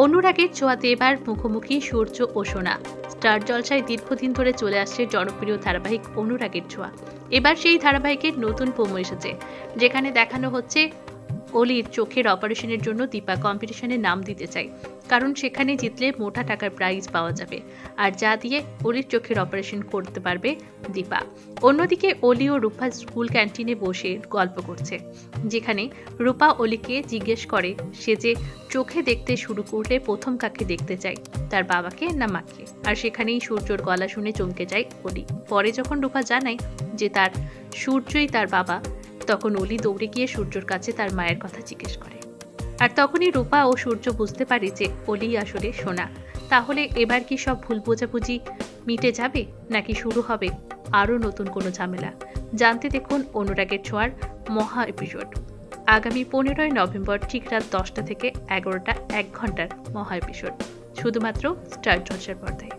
অনুরাগের ছোঁয়াতে এবার মুখোমুখি সূর্য ও সোনা। স্টার জলসায় দীর্ঘদিন ধরে চলে আসছে জনপ্রিয় ধারাবাহিক অনুরাগের ছোঁয়া। এবার সেই ধারাবাহিকের নতুন প্রোমো এসেছে, যেখানে দেখানো হচ্ছে অলির চোখের অপারেশনের জন্য দীপা কম্পিটিশনে নাম দিতে চায়, কারণ সেখানে জিতলে মোটা টাকার প্রাইজ পাওয়া যাবে, আর যা দিয়ে অলির চোখের অপারেশন করতে পারবে দীপা। অন্যদিকে অলি ও রূপা স্কুল ক্যান্টিনে বসে গল্প করছে, যেখানে রূপা অলিকে জিজ্ঞেস করে সে যে চোখে দেখতে শুরু করলে প্রথম কাকে দেখতে চায়, তার বাবাকে না মাকে। আর সেখানেই সূর্যর গলা শুনে চমকে যায় অলি। পরে যখন রূপা জানায় যে তার সূর্যই তার বাবা, তখন অলি দৌড়ে গিয়ে সূর্যর কাছে তার মায়ের কথা জিজ্ঞেস করে। আর তখনই রূপা ও সূর্য বুঝতে পারে যে অলি আসলে সোনা। তাহলে এবার কি সব ভুল বোঝাবুঝি মিটে যাবে, নাকি শুরু হবে আরও নতুন কোনো ঝামেলা? জানতে দেখুন অনুরাগের ছোঁয়ার মহা এপিসোড। আগামী 15ই নভেম্বর ঠিক রাত 10টা থেকে 11টা 1 ঘন্টার মহা এপিসোড, শুধুমাত্র স্টার জলসার পর্দায়।